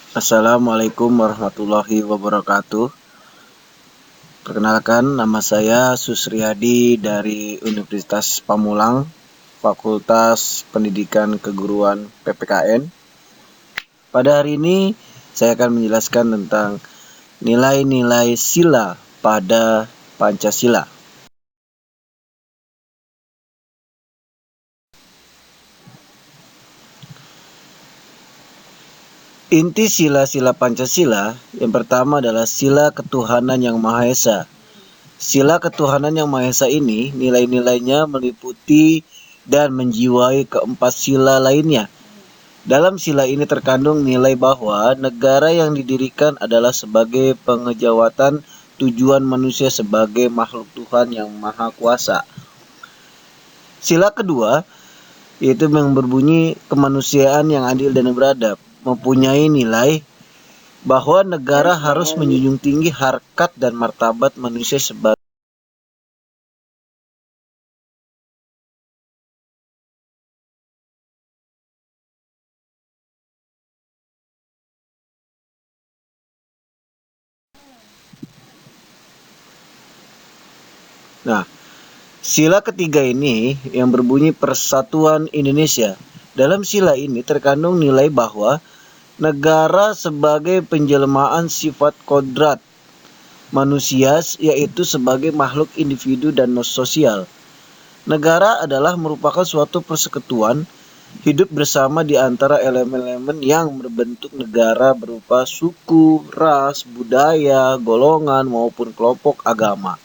Assalamualaikum warahmatullahi wabarakatuh. Perkenalkan, nama saya Susriyadi dari Universitas Pamulang, Fakultas Pendidikan Keguruan PPKN. Pada hari ini, saya akan menjelaskan tentang nilai-nilai sila pada Pancasila. Inti sila-sila Pancasila yang pertama adalah sila ketuhanan yang Maha Esa. Sila ketuhanan yang Maha Esa ini nilai-nilainya meliputi dan menjiwai keempat sila lainnya. Dalam sila ini terkandung nilai bahwa negara yang didirikan adalah sebagai pengejawatan tujuan manusia sebagai makhluk Tuhan yang Maha Kuasa. Sila kedua yaitu yang berbunyi kemanusiaan yang adil dan beradab, mempunyai nilai bahwa negara harus menjunjung tinggi harkat dan martabat manusia sebagai Nah, sila ketiga ini yang berbunyi Persatuan Indonesia. Dalam sila ini terkandung nilai bahwa negara sebagai penjelmaan sifat kodrat manusia, yaitu sebagai makhluk individu dan sosial. Negara adalah merupakan suatu persekutuan hidup bersama di antara elemen-elemen yang berbentuk negara berupa suku, ras, budaya, golongan maupun kelompok agama.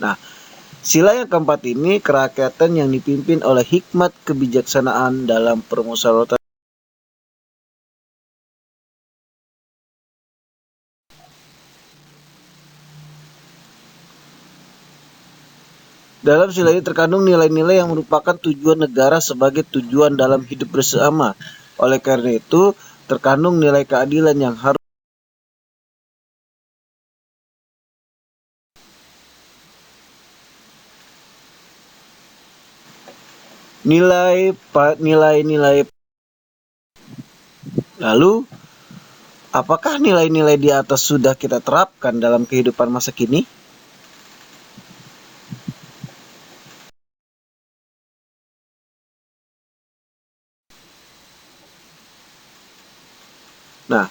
Nah, sila yang keempat ini kerakyatan yang dipimpin oleh hikmat kebijaksanaan dalam permusyawaratan. Dalam sila ini terkandung nilai-nilai yang merupakan tujuan negara sebagai tujuan dalam hidup bersama. Oleh karena itu, terkandung nilai keadilan yang harus nilai-nilai. Lalu, apakah nilai-nilai di atas sudah kita terapkan dalam kehidupan masa kini? Nah,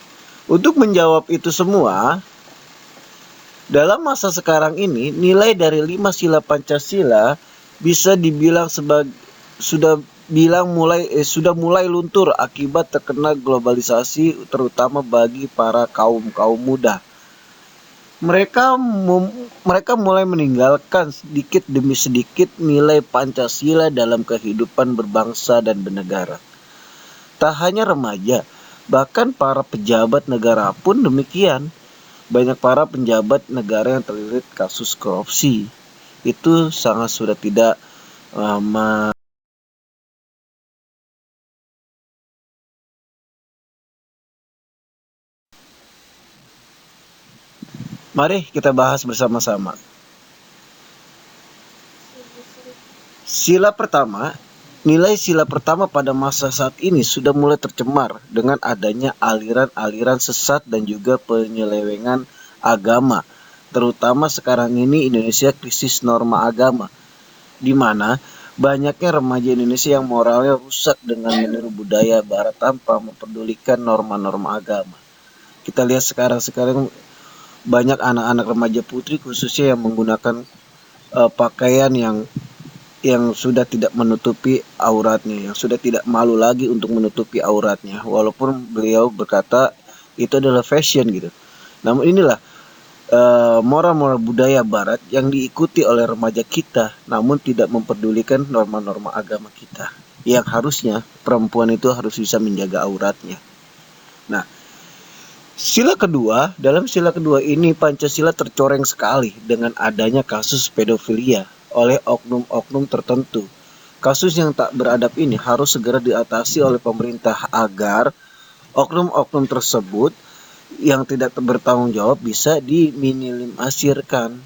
untuk menjawab itu semua, dalam masa sekarang ini, nilai dari 5 sila Pancasila bisa dibilang sudah mulai luntur akibat terkena globalisasi, terutama bagi para kaum muda. Mereka mulai meninggalkan sedikit demi sedikit nilai Pancasila dalam kehidupan berbangsa dan bernegara. Tak hanya remaja, bahkan para pejabat negara pun demikian. Banyak para penjabat negara yang terlilit kasus korupsi. Itu sangat sudah tidak Mari kita bahas bersama-sama. Sila pertama, nilai sila pertama pada masa saat ini sudah mulai tercemar dengan adanya aliran-aliran sesat dan juga penyelewengan agama. Terutama sekarang ini Indonesia krisis norma agama, di mana banyaknya remaja Indonesia yang moralnya rusak dengan meniru budaya barat tanpa mempedulikan norma-norma agama. Kita lihat sekarang banyak anak-anak remaja putri khususnya yang menggunakan pakaian yang sudah tidak menutupi auratnya, yang sudah tidak malu lagi untuk menutupi auratnya, walaupun beliau berkata itu adalah fashion gitu. Namun inilah moral-moral budaya barat yang diikuti oleh remaja kita, namun tidak memperdulikan norma-norma agama kita, yang harusnya perempuan itu harus bisa menjaga auratnya. Nah, dalam sila kedua ini Pancasila tercoreng sekali dengan adanya kasus pedofilia oleh oknum-oknum tertentu. Kasus yang tak beradab ini harus segera diatasi oleh pemerintah agar oknum-oknum tersebut yang tidak bertanggung jawab bisa diminimalisirkan.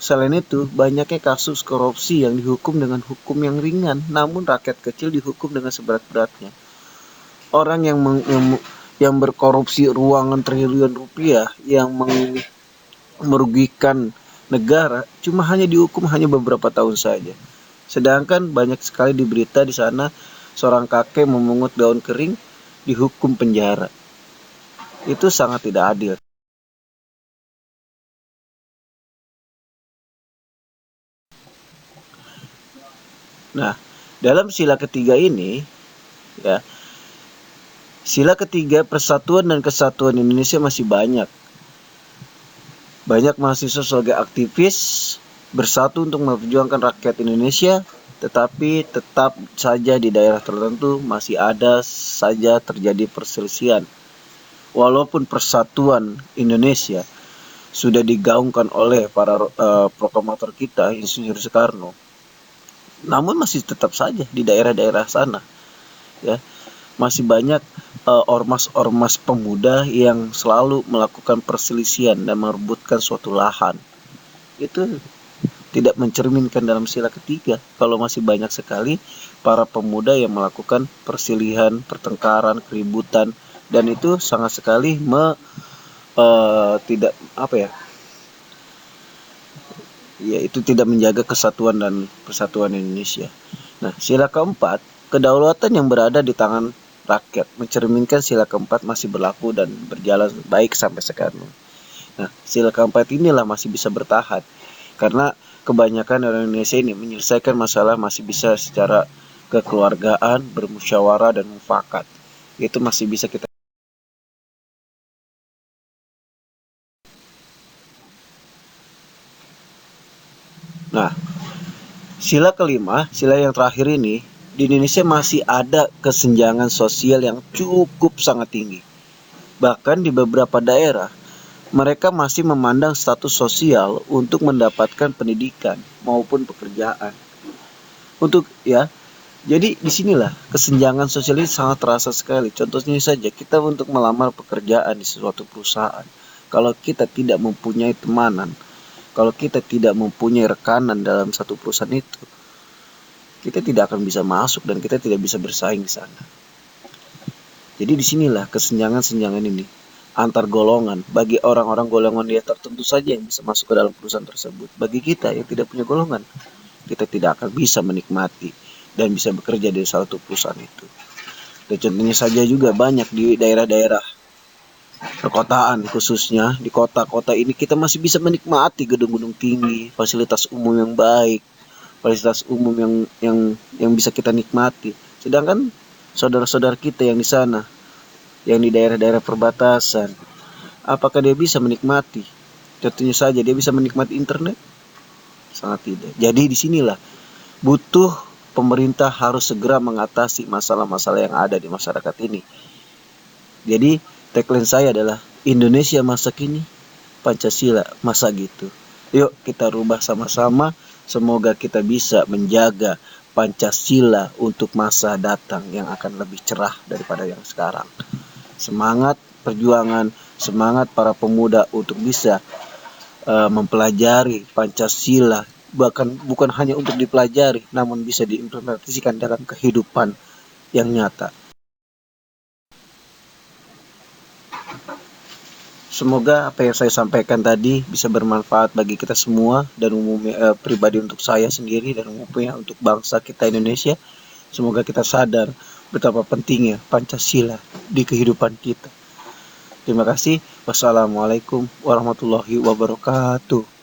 Selain itu, banyaknya kasus korupsi yang dihukum dengan hukum yang ringan, namun rakyat kecil dihukum dengan seberat-beratnya. Orang yang berkorupsi ruangan triliun rupiah yang merugikan negara cuma hanya dihukum hanya beberapa tahun saja. Sedangkan banyak sekali di berita di sana seorang kakek memungut daun kering dihukum penjara. Itu sangat tidak adil. Nah, dalam sila ketiga ini, ya, sila ketiga persatuan dan kesatuan Indonesia masih banyak. Banyak mahasiswa sebagai aktivis bersatu untuk memperjuangkan rakyat Indonesia, tetapi tetap saja di daerah tertentu masih ada saja terjadi perselisihan. Walaupun persatuan Indonesia sudah digaungkan oleh para proklamator kita, Insinyur Soekarno, namun masih tetap saja di daerah-daerah sana, ya, masih banyak ormas-ormas pemuda yang selalu melakukan perselisihan dan merebutkan suatu lahan. Itu tidak mencerminkan dalam sila ketiga kalau masih banyak sekali para pemuda yang melakukan perselisihan, pertengkaran, keributan, dan itu sangat sekali tidak itu tidak menjaga kesatuan dan persatuan Indonesia. Nah, sila keempat, kedaulatan yang berada di tangan rakyat, mencerminkan sila keempat masih berlaku dan berjalan baik sampai sekarang. Nah, sila keempat inilah masih bisa bertahan karena kebanyakan orang Indonesia ini menyelesaikan masalah masih bisa secara kekeluargaan, bermusyawarah dan mufakat. Itu masih bisa kita. Nah, sila kelima, sila yang terakhir ini, di Indonesia masih ada kesenjangan sosial yang cukup sangat tinggi. Bahkan di beberapa daerah, mereka masih memandang status sosial untuk mendapatkan pendidikan maupun pekerjaan. Jadi disinilah kesenjangan sosial ini sangat terasa sekali. Contohnya saja, kita untuk melamar pekerjaan di suatu perusahaan, kalau kita tidak mempunyai temanan, kalau kita tidak mempunyai rekanan dalam satu perusahaan itu, kita tidak akan bisa masuk dan kita tidak bisa bersaing di sana. Jadi disinilah kesenjangan-senjangan ini antar golongan. Bagi orang-orang golongan dia tertentu saja yang bisa masuk ke dalam perusahaan tersebut. Bagi kita yang tidak punya golongan, kita tidak akan bisa menikmati dan bisa bekerja di salah satu perusahaan itu. Dan contohnya saja juga banyak di daerah-daerah perkotaan, khususnya di kota-kota ini kita masih bisa menikmati gedung-gedung tinggi, fasilitas umum yang baik, fasilitas umum yang bisa kita nikmati. Sedangkan saudara-saudara kita yang di sana, yang di daerah-daerah perbatasan, apakah dia bisa menikmati? Contohnya saja, dia bisa menikmati internet? Sangat tidak. Jadi disinilah butuh pemerintah harus segera mengatasi masalah-masalah yang ada di masyarakat ini. Jadi tagline saya adalah Indonesia masa kini, Pancasila masa gitu. Yuk kita rubah sama-sama. Semoga kita bisa menjaga Pancasila untuk masa datang yang akan lebih cerah daripada yang sekarang. Semangat perjuangan, semangat para pemuda untuk bisa mempelajari Pancasila, bahkan bukan hanya untuk dipelajari, namun bisa diimplementasikan dalam kehidupan yang nyata. Semoga apa yang saya sampaikan tadi bisa bermanfaat bagi kita semua dan umumnya pribadi untuk saya sendiri dan umumnya untuk bangsa kita Indonesia. Semoga kita sadar betapa pentingnya Pancasila di kehidupan kita. Terima kasih. Wassalamualaikum warahmatullahi wabarakatuh.